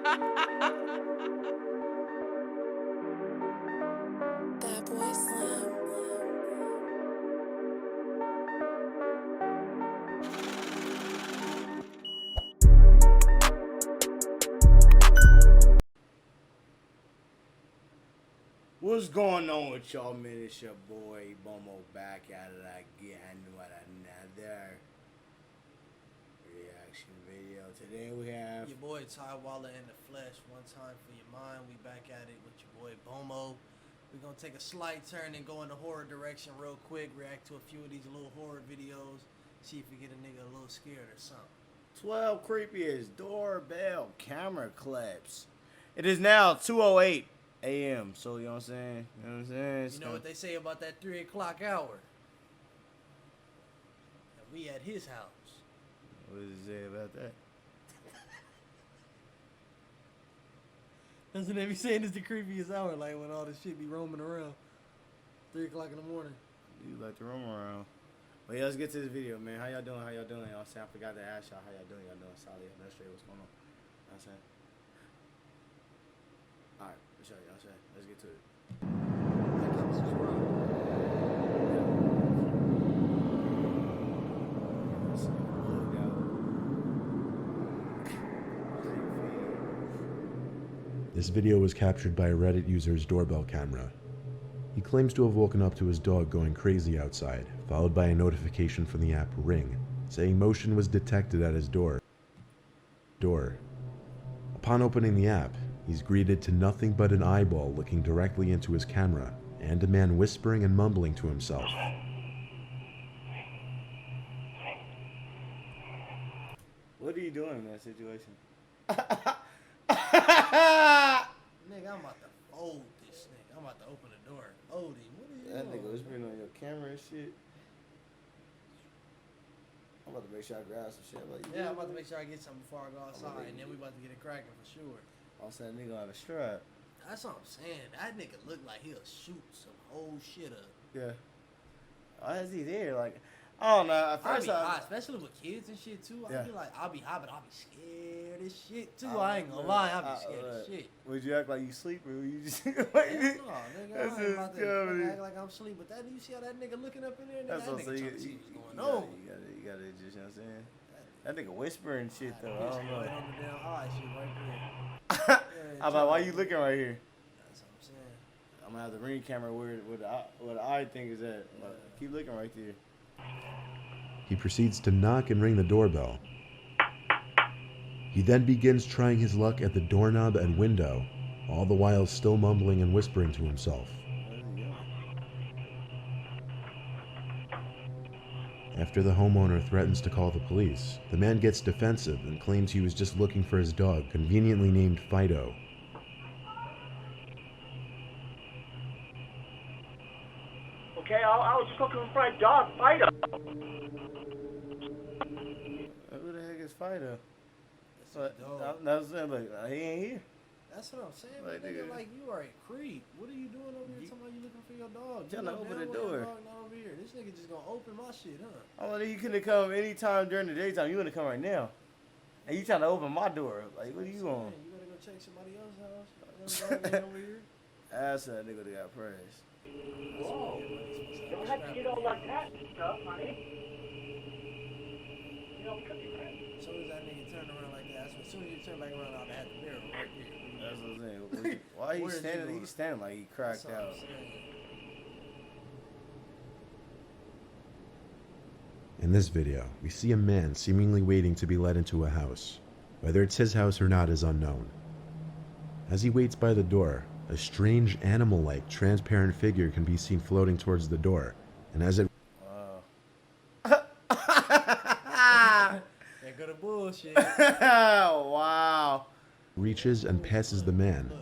That boy Slim. What's going on with y'all, man? It's your boy BOMO back at it again with another reaction video. Today we have your boy Ty Waller in the flesh. One time for your mind. We back at it with your boy BOMO. We're gonna take a slight turn and go in the horror direction real quick. React to a few of these little horror videos. See if we get a nigga a little scared or something. 12 creepiest doorbell camera clips. It is now 2:08 a.m. So you know what I'm saying? You know what I'm saying? You know what they say about that 3 o'clock hour? And we at his house. What does it say about that? Doesn't they be saying it's the creepiest hour, like when all this shit be roaming around? 3 o'clock in the morning. You like to roam around. But yeah, let's get to this video, man. How y'all doing? How y'all doing? Y'all saying I forgot to ask y'all how y'all doing. Y'all doing solid? Y'all straight? What's going on? You know what I'm saying? Alright, let's show you. Y'all saying. Let's get to it. Like, comment, subscribe. This video was captured by a Reddit user's doorbell camera. He claims to have woken up to his dog going crazy outside, followed by a notification from the app Ring, saying motion was detected at his door. Upon opening the app, he's greeted to nothing but an eyeball looking directly into his camera, and a man whispering and mumbling to himself. What are you doing in that situation? Nigga, I'm about to fold this nigga. I'm about to open the door. Fold him. What are you That doing? nigga whispering on your camera and shit. I'm about to make sure I grab some shit. Like, Yeah, I'm about to make sure I get something before I go outside, and then we about to get it cracking for sure. all of a sudden, nigga have a strap. That's what I'm saying. That nigga look like he'll shoot some whole shit up. Yeah. Why is he there? Like, I don't know. At I'll first, be hot, especially with kids and shit too. Yeah. I'll be like, I'll be hot, but I'll be scared as shit too. I I ain't gonna lie, I'll be scared as shit. Would you act like you sleep or would you just like Hell no, nigga, That's I ain't about just to comedy. act like I'm asleep. But that, you see how that nigga looking up in there? Nigga, That's that what I'm nigga saying. trying to see You what's going on. gotta just, you know what I'm saying? That nigga whispering shit though. I Bitch don't know. right on the damn eye shit right there. Yeah, I'm like, why you looking right here? That's what I'm saying. I'm gonna have the Ring camera where the eye thing is at. Like, keep looking right there. He proceeds to knock and ring the doorbell. He then begins trying his luck at the doorknob and window, all the while still mumbling and whispering to himself. After the homeowner threatens to call the police, the man gets defensive and claims he was just looking for his dog, conveniently named Fido. Okay, I was just looking for my dog, Fido. Who the heck is Fido? That's a dog. That's like he ain't here. That's what I'm saying, Like, man. Nigga, nigga. like, you are a creep. What are you doing over here talking about you looking for your dog? Tryna You know open damn the well your door. dog not over here. This nigga just gonna open my shit, huh? Oh, you could have come anytime during the daytime. You wanna come right now, and you trying to open my door? Like, what are you on? You better go check somebody else's house. Your dog ain't over here. That's that nigga that got pressed. Whoa. Don't have to get all like that and stuff, honey. You know, could be right. As soon as that nigga turned around like that, as soon as you turn back around, I'd have the mirror right there. That's what I'm saying. Why he Where is he standing? going? He's standing like he cracked That's what I'm out. saying. In this video, we see a man seemingly waiting to be let into a house. Whether it's his house or not is unknown. As he waits by the door, a strange animal-like transparent figure can be seen floating towards the door, and as it Wow. That go to bullshit. Wow. reaches and passes the man,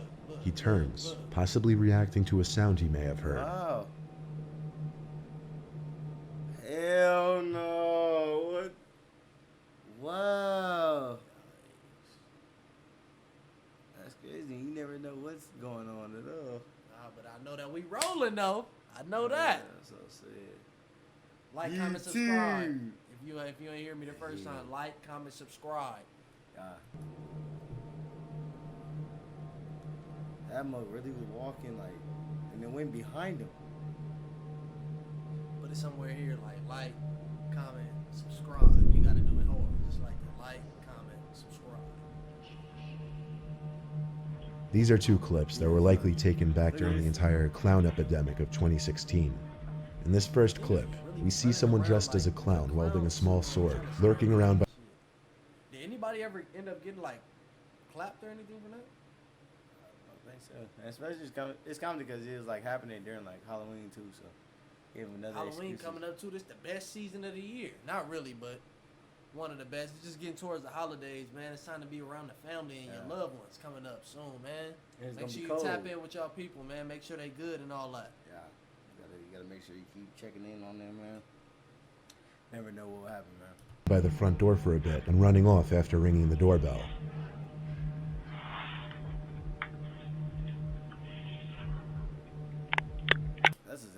he turns, possibly reacting to a sound he may have heard. Wow. Hell no. What? Wow. That's crazy. You never know what's going on at all. Nah, but I know that we rolling though. I know that. Yeah, that's so sad. Like, comment, subscribe. If you ain't hear me the first time, like, comment, subscribe. Yeah. That mug really was walking like, and it went behind him. But it's somewhere here like, comment, subscribe. You gotta do it hard. Just like that. Like, comment, subscribe. These are two clips that were likely taken back during the entire clown epidemic of 2016. In this first clip, we see someone dressed as a clown wielding a small sword, lurking around by... Did anybody ever end up getting like clapped or anything for that? I think so. And especially it's comedy because it was like happening during like Halloween too. So give him another Halloween excuse. coming up too. This the best season of the year. Not really, but one of the best. It's just getting towards the holidays, man. It's time to be around the family and your loved ones coming up soon, man. It's Make gonna sure be you cold. tap in with y'all people, man. Make sure they good and all that. Yeah, you gotta make sure you keep checking in on them, man. Never know what will happen, man. by the front door for a bit and running off after ringing the doorbell.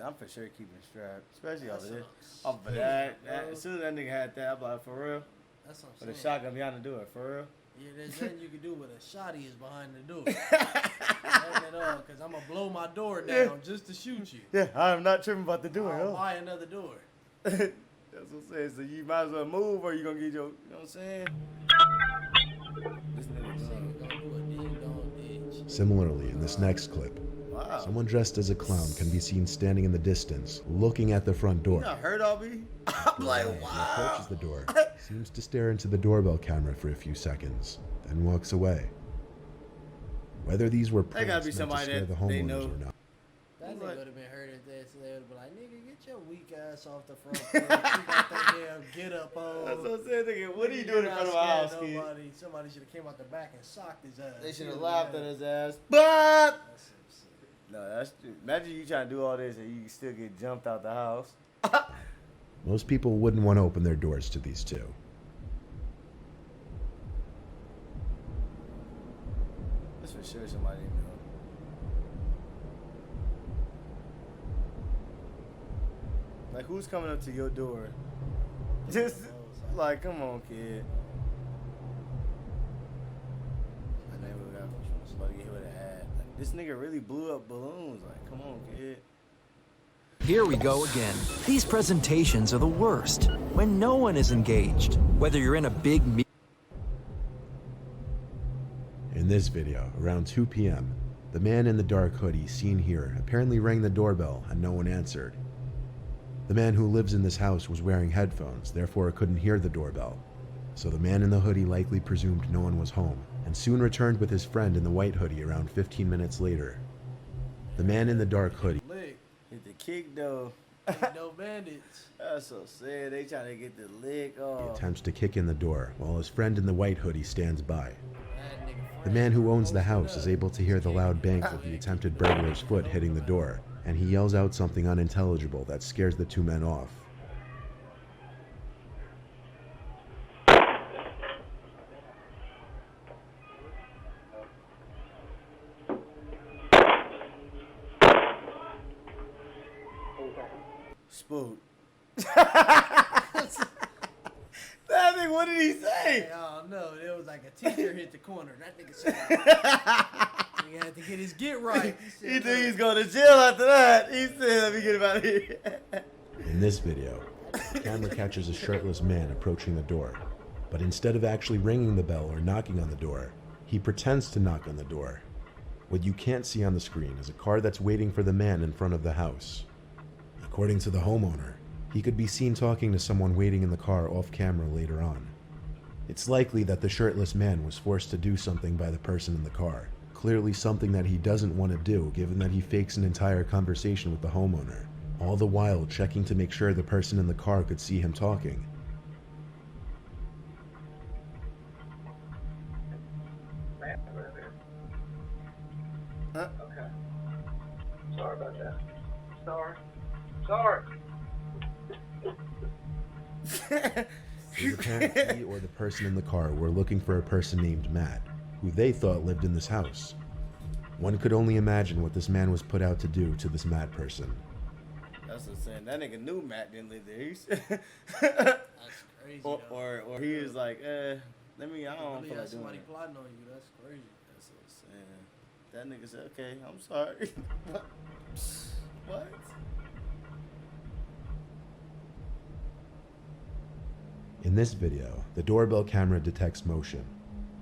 I'm for sure keeping strapped, especially over there. Off of that, as soon as that nigga had that, I'm like, for real? That's what I'm With a saying. shotgun behind the door, for real? Yeah, there's nothing you can do with a shotty is behind the door. Nothing at all, because I'm going to blow my door down just to shoot you. Yeah, I'm not tripping about the door. I'll buy another door. That's what I'm saying. So you might as well move or you going to get your, you know what I'm saying? This nigga Gonna do a ding dong ditch. Similarly, in this next clip, wow. someone dressed as a clown can be seen standing in the distance, looking at the front door. You not hurt all me? I'm like, He wow. approaches the door, seems to stare into the doorbell camera for a few seconds, then walks away. Whether these were They pranks gotta be meant to somebody scare that the they homeowners know. or not. That nigga What? would have been hurt if they said, they would have been like, nigga, get your weak ass off the front porch. You got that damn get up on. That's what I'm saying. Nigga, what are you You're doing in not front of my house, scared kid? nobody. Somebody should have came out the back and socked his ass. They should He have would've laughed been at mad. his ass. But That's some shit. no, that's imagine you trying to do all this and you still get jumped out the house. Most people wouldn't want to open their doors to these two. That's for sure somebody knew. Like who's coming up to your door? Just like, come on, kid. And then we got somebody get hit with a hat. Like, this nigga really blew up balloons. Like, come on, kid. Here we go again. These presentations are the worst when no one is engaged. Whether you're in a big In this video, around 2 p.m., the man in the dark hoodie seen here apparently rang the doorbell and no one answered. The man who lives in this house was wearing headphones, therefore couldn't hear the doorbell. So the man in the hoodie likely presumed no one was home, and soon returned with his friend in the white hoodie around 15 minutes later. The man in the dark hoodie Lick. Hit the kick though. Ain't no bandits. That's so sad. They trying to get the lick off. attempts to kick in the door while his friend in the white hoodie stands by. That nigga The man who owns the house is able to hear the loud bang of the attempted burglar's foot hitting the door, and he yells out something unintelligible that scares the two men off. Spook. That nigga, what did he say? I don't know. It was like a teacher hit the corner. That nigga said, he had to get his get right. He said, think he's going to jail after that. He said, let me get him out of here. In this video, the camera catches a shirtless man approaching the door, but instead of actually ringing the bell or knocking on the door, he pretends to knock on the door. What you can't see on the screen is a car that's waiting for the man in front of the house. According to the homeowner, he could be seen talking to someone waiting in the car off camera later on. It's likely that the shirtless man was forced to do something by the person in the car, clearly something that he doesn't want to do given that he fakes an entire conversation with the homeowner, all the while checking to make sure the person in the car could see him talking. Huh? Okay. Sorry about that. Sorry. Sorry. It was apparent he or the person in the car were looking for a person named Matt, who they thought lived in this house. One could only imagine what this man was put out to do to this Matt person. That's what I'm saying. That nigga knew Matt didn't live there. That's crazy. or, though. or he was like, let me, I don't Really feel had like doing somebody it. plotting on you. That's crazy. That's what I'm saying. That nigga said, okay, I'm sorry. What? In this video, the doorbell camera detects motion,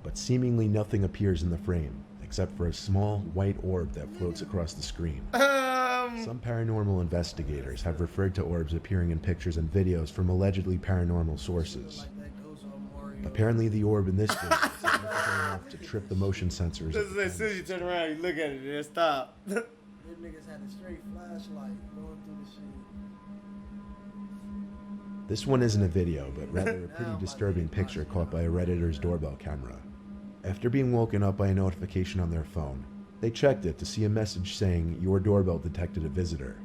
but seemingly nothing appears in the frame except for a small white orb that floats across the screen. Some paranormal investigators have referred to orbs appearing in pictures and videos from allegedly paranormal sources. Apparently, the orb in this video is significant enough to trip the motion sensors. This is as soon as you turn around, you look at it, and it stop. Them niggas had a straight flashlight going through the shit. This one isn't a video, but rather a pretty disturbing picture caught by a Redditor's doorbell camera. After being woken up by a notification on their phone, they checked it to see a message saying, "Your doorbell detected a visitor."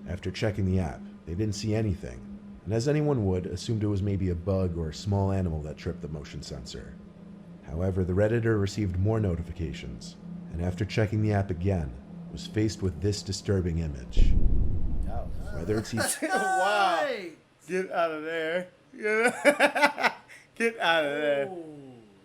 After checking the app, they didn't see anything, and as anyone would, assumed it was maybe a bug or a small animal that tripped the motion sensor. However, the Redditor received more notifications, and after checking the app again, was faced with this disturbing image. Whether it's Wow. Get out of there. Get out of there.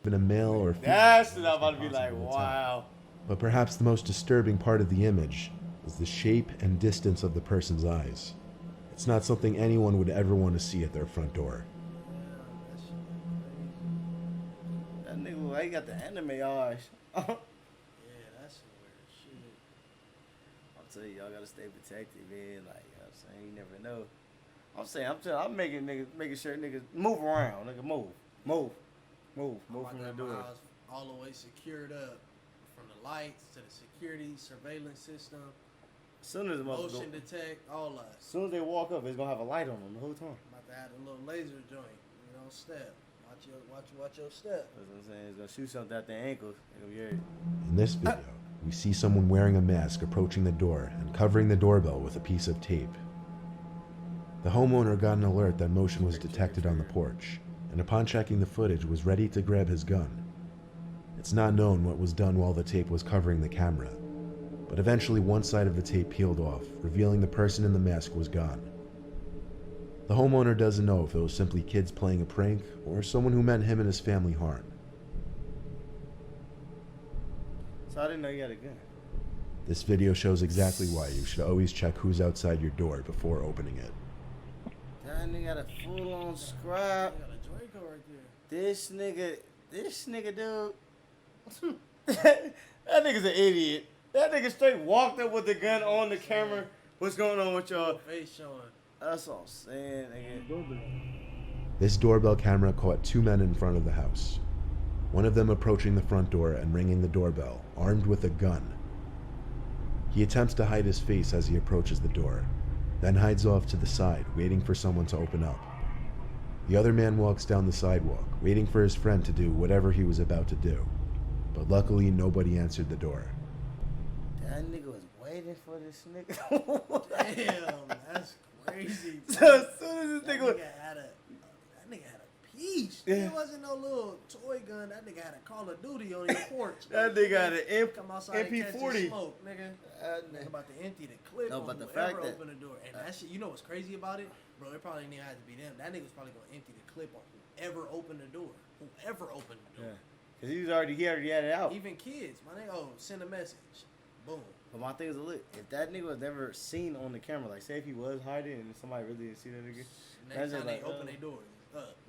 even a male or female. That's what I'm about to be impossible like, to tell. wow. But perhaps the most disturbing part of the image is the shape and distance of the person's eyes. It's not something anyone would ever want to see at their front door. That nigga, look like he got the anime eyes. Yeah, that's some weird shit. I'll tell you, y'all gotta stay protected, man. Like, you know what I'm saying? You never know. I'm making sure niggas move around. Nigga, move I'm from about to the have my door. house all the way secured up, from the lights to the security surveillance system, As soon as the motherfucker, motion detect, all that. as soon as they walk up, it's gonna have a light on them the whole time. I'm about to add a little laser joint. You know, step. Watch your step. That's what I'm saying. It's gonna shoot something at their ankles. They gonna be hurt. In this video, we see someone wearing a mask approaching the door and covering the doorbell with a piece of tape. The homeowner got an alert that motion was detected on the porch, and upon checking the footage was ready to grab his gun. It's not known what was done while the tape was covering the camera, but eventually one side of the tape peeled off, revealing the person in the mask was gone. The homeowner doesn't know if it was simply kids playing a prank or someone who meant him and his family harm. So I didn't know you had a gun. This video shows exactly why you should always check who's outside your door before opening it. That nigga got a full-on scribe. I got a Draco right there. This nigga, dude. That nigga's an idiot. That nigga straight walked up with the gun on the camera. What's going on with y'all? Face showing. That's all I'm saying, nigga. This doorbell camera caught two men in front of the house. One of them approaching the front door and ringing the doorbell, armed with a gun. He attempts to hide his face as he approaches the door, then hides off to the side, waiting for someone to open up. The other man walks down the sidewalk, waiting for his friend to do whatever he was about to do. But luckily, nobody answered the door. That nigga was waiting for this nigga. Damn, that's crazy. Bro. So as soon as this That nigga was, nigga had a piece. Yeah. It wasn't no little toy gun. That nigga had a Call of Duty on your porch. that nigga had an Come outside and catch MP40. the smoke, nigga. Nigga about to empty the clip No, on but the whoever fact that- opened the door. And that shit, you know what's crazy about it? Bro, it probably didn't even have to be them. That nigga was probably gonna empty the clip on whoever opened the door. Whoever opened the door. Yeah. Cause he already had it out. Even kids, my nigga, send a message. Boom. But my thing is, look, if that nigga was never seen on the camera, like say if he was hiding and somebody really didn't see that nigga, Next that's time just they like, open their door,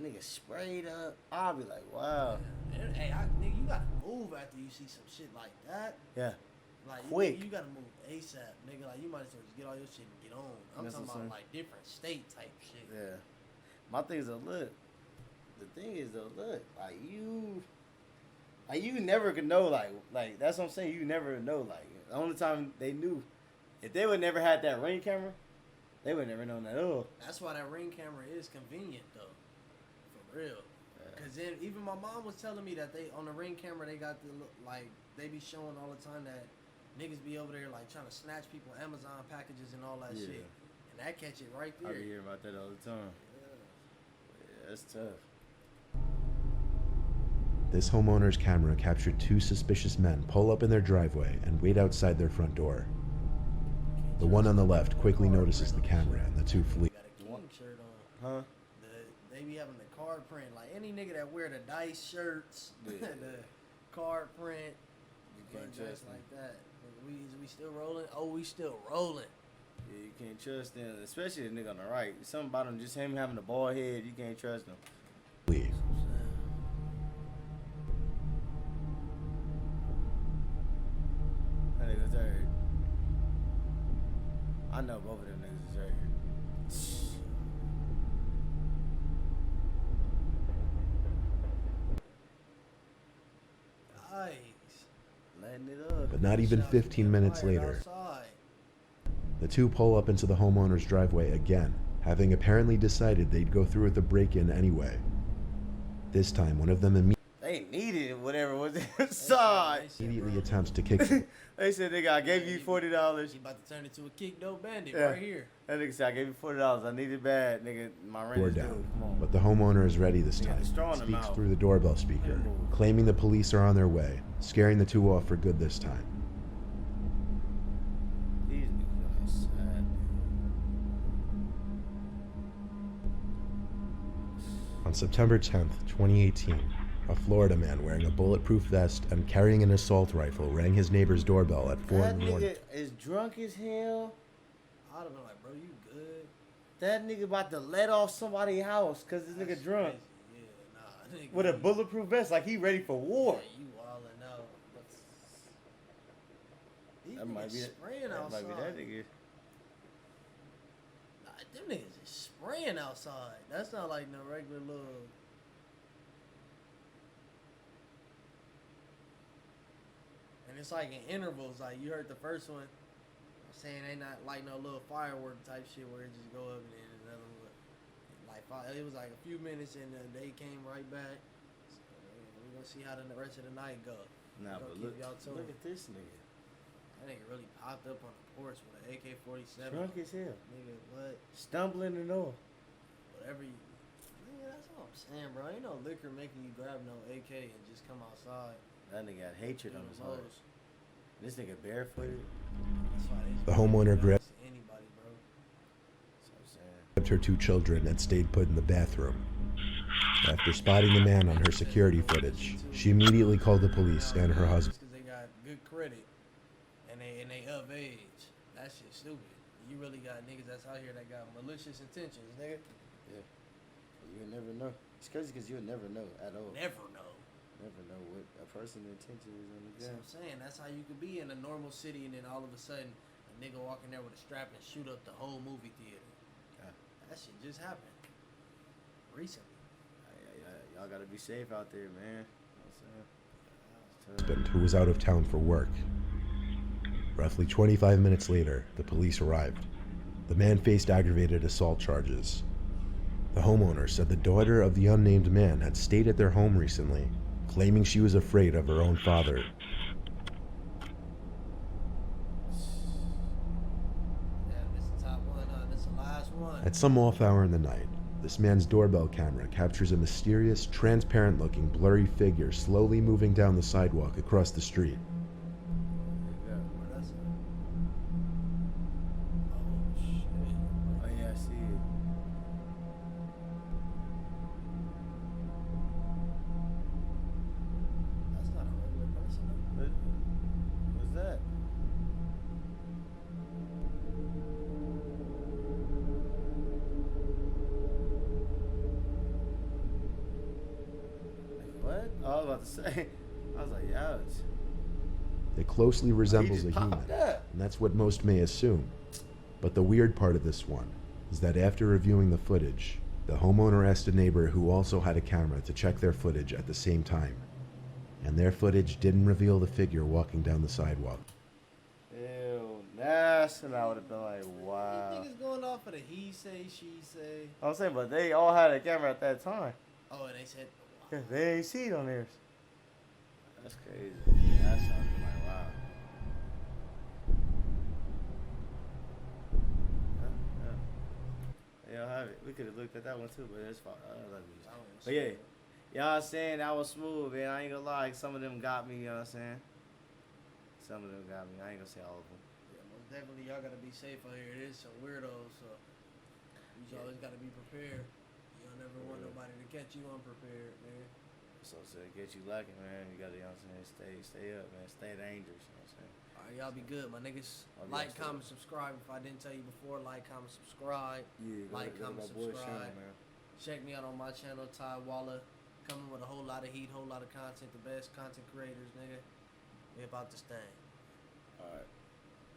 nigga sprayed up, I'll be like, wow. Hey, nigga, you gotta move after you see some shit like that. Yeah. Like, Quick. You gotta move ASAP, nigga. Like, you might as well just get all your shit and get on. I'm That's talking what I'm about, saying. like, different state type shit. Yeah. My thing is, look, the thing is, though, look, like you never could know, like that's what I'm saying. You never know, like the only time they knew, if they would never had that Ring camera, they would never known that. Oh, That's why that Ring camera is convenient, though. For real. Because then even my mom was telling me that they, on the Ring camera, they got the, like, they be showing all the time that niggas be over there, like, trying to snatch people Amazon packages and all that Yeah. shit. And that catch it right I there. be hearing about that all the time. Yeah. Yeah, that's tough. This homeowner's camera captured two suspicious men pull up in their driveway and wait outside their front door. The one on the left quickly notices the camera and the two flee. Got a King shirt on. Huh? They be having the card print. Like any nigga that wear the dice shirts, Yeah. the card print. You Bunch can't trust them. like that. Nigga, we still rolling? Oh, we still rolling. Yeah, you can't trust them, especially the nigga on the right. Something about him, just him having a bald head, you can't trust him. Leave. That nigga's hurt. I know both of them niggas is hurt. Nice. Letting it up. But not even 15 minutes later, the two pull up into the homeowner's driveway again, having apparently decided they'd go through with the break-in anyway. This time, one of them They needed whatever was inside. immediately attempts to kick him. They said, nigga, I gave you $40. He about to turn into a kick dope bandit Yeah. right here. That nigga said, I gave you $40. I need it bad, nigga. My rent door is due. down. Come on. But the homeowner is ready this Yeah, time. straw in the Speaks mouth. through the doorbell speaker, claiming the police are on their way, scaring the two off for good this time. These niggas are sad. On September 10th, 2018, a Florida man wearing a bulletproof vest and carrying an assault rifle rang his neighbor's doorbell at 4 That in the morning. nigga is drunk as hell. I'd have been like, bro, you good? That nigga about to let off somebody's house because this nigga That's drunk. crazy. Yeah, nah. Nigga, With a bulletproof vest, like he ready for war. Yeah, you wildin' out. These That might niggas be spraying that outside. might be that nigga. Nah, them niggas is spraying outside. That's not like no regular little. And it's like in intervals. Like you heard the first one. I'm saying they not like no little firework type shit where it just go up and then another one. Like it was like a few minutes and they came right back. So, we're gonna see how the rest of the night go. Nah, Gonna but keep look, y'all tuned. look at this nigga. That nigga really popped up on the porch with an AK-47. Drunk as hell. Nigga, what? Stumbling and all. Whatever you. Nigga, that's what I'm saying, bro. Ain't no liquor making you grab no AK and just come outside. That nigga got hatred on Doing his heart. those. This nigga barefooted. That's why they just The homeowner don't grabbed trust anybody, bro. That's what I'm saying. her two children and stayed put in the bathroom. After spotting the man on her security footage, she immediately called the police and her husband. Because they got good credit and they of age. That shit stupid. You really got niggas that's out here that got malicious intentions, nigga. Yeah. You'll never know. It's crazy because you'll never know at all. Never know. Never know what a person's intention is on the That's what ground. I'm saying. That's how you could be in a normal city and then all of a sudden a nigga walk in there with a strap and shoot up the whole movie theater. Yeah. That shit just happened. Recently. Y'all gotta be safe out there, man. You know what I'm saying? Who was out of town for work. Roughly 25 minutes later, the police arrived. The man faced aggravated assault charges. The homeowner said the daughter of the unnamed man had stayed at their home recently, claiming she was afraid of her own father. Yeah, this is the top one. This is the last one. At some off hour in the night, this man's doorbell camera captures a mysterious, transparent-looking, blurry figure slowly moving down the sidewalk across the street. Yeah. Where that's at? Oh, shit. Oh yeah, I see it. That's not a regular person. though. What's that? Like, what? Oh, I was about to say. I was like, yeah. It closely resembles a just human, popped up. and that's what most may assume. But the weird part of this one is that after reviewing the footage, the homeowner asked a neighbor who also had a camera to check their footage at the same time. And their footage didn't reveal the figure walking down the sidewalk. Ew, that's when I would have been like, These wow. niggas going off of the he say, she say. I'm saying, but they all had a camera at that time. Oh, and they said, Yeah, wow. they ain't see it on theirs. That's crazy. That sounded like, wow. They don't have it. We could have looked at that one too, but it's fine. But yeah, y'all saying that was smooth, man. I ain't gonna lie. Some of them got me, you know what I'm saying? Some of them got me. I ain't gonna say all of them. Yeah, most definitely, y'all gotta be safe out here. It is some weirdos, so you always gotta be prepared. You don't never want nobody to catch you unprepared, man. So to get you lucky, man, you gotta, you know what I'm saying, stay up, man. Stay dangerous, you know what I'm saying? Alright, y'all be good, my niggas. Oh, yeah, Like, stay comment, up. subscribe. If I didn't tell you before, like, comment, subscribe. Yeah, Like, go to comment, my boy subscribe. Sean, man. Check me out on my channel, Ty Waller. Coming with a whole lot of heat, whole lot of content. The best content creators, nigga. We about this thing. Alright.